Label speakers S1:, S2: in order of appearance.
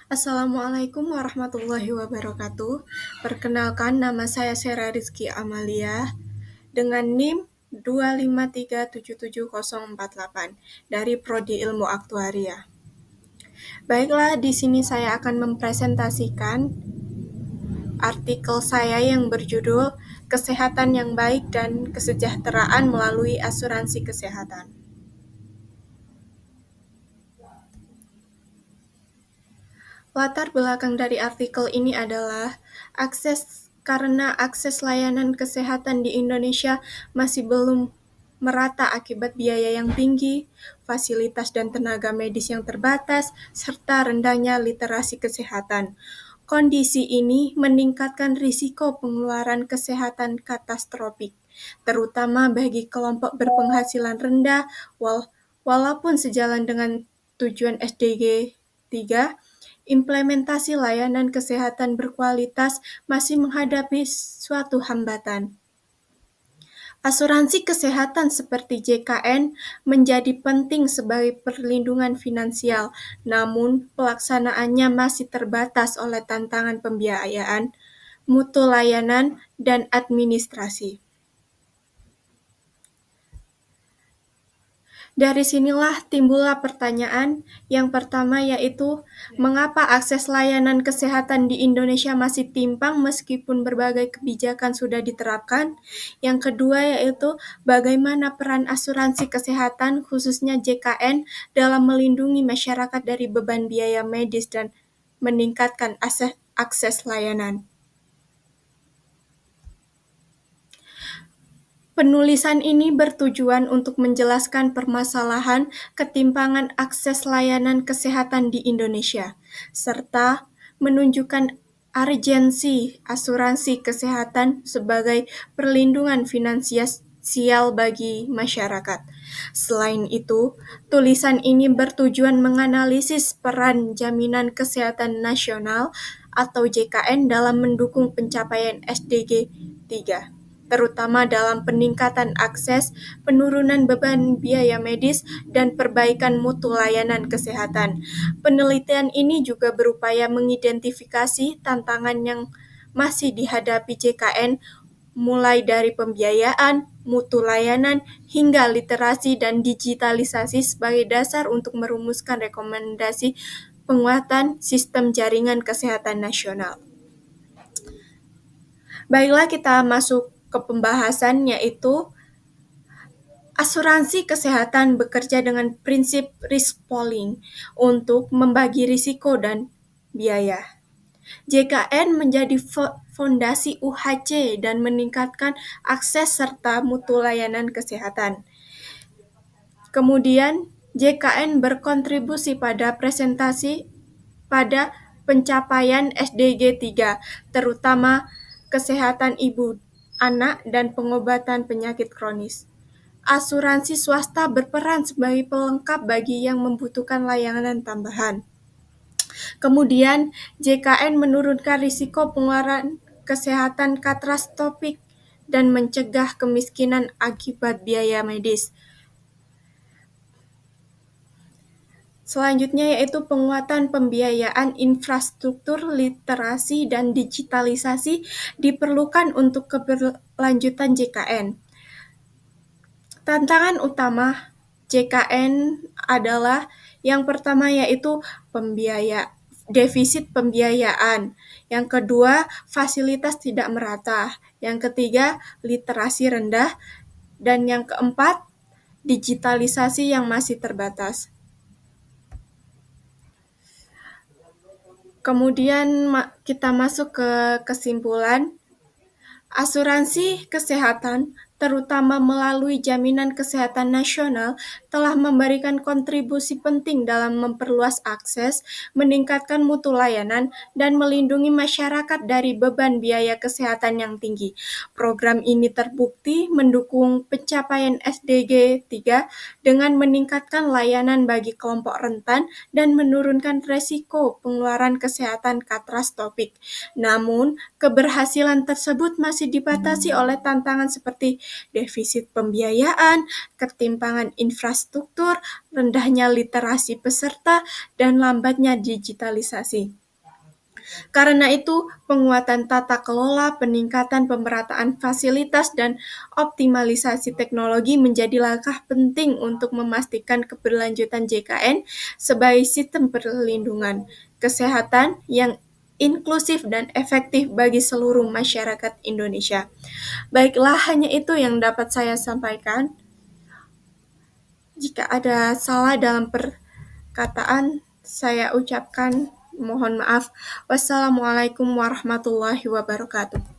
S1: Assalamualaikum warahmatullahi wabarakatuh. Perkenalkan, nama saya Sera Rizky Amalia dengan NIM 253774048 dari Prodi Ilmu Aktuaria. Baiklah, di sini saya akan mempresentasikan artikel saya yang berjudul Kesehatan yang Baik dan Kesejahteraan Melalui Asuransi Kesehatan. Latar belakang dari artikel ini adalah karena akses layanan kesehatan di Indonesia masih belum merata akibat biaya yang tinggi, fasilitas dan tenaga medis yang terbatas, serta rendahnya literasi kesehatan. Kondisi ini meningkatkan risiko pengeluaran kesehatan katastrofik, terutama bagi kelompok berpenghasilan rendah, walaupun sejalan dengan tujuan SDG 3, implementasi layanan kesehatan berkualitas masih menghadapi suatu hambatan. Asuransi kesehatan seperti JKN menjadi penting sebagai perlindungan finansial, namun pelaksanaannya masih terbatas oleh tantangan pembiayaan, mutu layanan, dan administrasi. Dari sinilah timbullah pertanyaan yang pertama, yaitu mengapa akses layanan kesehatan di Indonesia masih timpang meskipun berbagai kebijakan sudah diterapkan. Yang kedua yaitu bagaimana peran asuransi kesehatan khususnya JKN dalam melindungi masyarakat dari beban biaya medis dan meningkatkan akses layanan. Penulisan ini bertujuan untuk menjelaskan permasalahan ketimpangan akses layanan kesehatan di Indonesia, serta menunjukkan urgensi asuransi kesehatan sebagai perlindungan finansial bagi masyarakat. Selain itu, tulisan ini bertujuan menganalisis peran Jaminan Kesehatan Nasional atau JKN dalam mendukung pencapaian SDG 3. Terutama dalam peningkatan akses, penurunan beban biaya medis, dan perbaikan mutu layanan kesehatan. Penelitian ini juga berupaya mengidentifikasi tantangan yang masih dihadapi JKN, mulai dari pembiayaan, mutu layanan, hingga literasi dan digitalisasi sebagai dasar untuk merumuskan rekomendasi penguatan sistem jaringan kesehatan nasional. Baiklah, kita masuk ke pembahasan, yaitu asuransi kesehatan bekerja dengan prinsip risk pooling untuk membagi risiko dan biaya. JKN menjadi fondasi UHC dan meningkatkan akses serta mutu layanan kesehatan. Kemudian, JKN berkontribusi pada pencapaian SDG 3, terutama kesehatan ibu, anak, dan pengobatan penyakit kronis. Asuransi swasta berperan sebagai pelengkap bagi yang membutuhkan layanan tambahan. Kemudian, JKN menurunkan risiko pengeluaran kesehatan katastrofik dan mencegah kemiskinan akibat biaya medis. Selanjutnya yaitu penguatan pembiayaan infrastruktur, literasi, dan digitalisasi diperlukan untuk keberlanjutan JKN. Tantangan utama JKN adalah yang pertama yaitu defisit pembiayaan. Yang kedua, fasilitas tidak merata. Yang ketiga, literasi rendah. Dan yang keempat, digitalisasi yang masih terbatas. Kemudian kita masuk ke kesimpulan. Asuransi kesehatan, terutama melalui Jaminan Kesehatan Nasional, telah memberikan kontribusi penting dalam memperluas akses, meningkatkan mutu layanan, dan melindungi masyarakat dari beban biaya kesehatan yang tinggi. Program ini terbukti mendukung pencapaian SDG 3 dengan meningkatkan layanan bagi kelompok rentan dan menurunkan resiko pengeluaran kesehatan katastrofik. Namun, keberhasilan tersebut masih dibatasi oleh tantangan seperti defisit pembiayaan, ketimpangan infrastruktur, rendahnya literasi peserta, dan lambatnya digitalisasi. Karena itu, penguatan tata kelola, peningkatan pemerataan fasilitas, dan optimalisasi teknologi menjadi langkah penting untuk memastikan keberlanjutan JKN sebagai sistem perlindungan kesehatan yang inklusif dan efektif bagi seluruh masyarakat Indonesia. Baiklah, hanya itu yang dapat saya sampaikan. Jika ada salah dalam perkataan, saya ucapkan mohon maaf. Wassalamualaikum warahmatullahi wabarakatuh.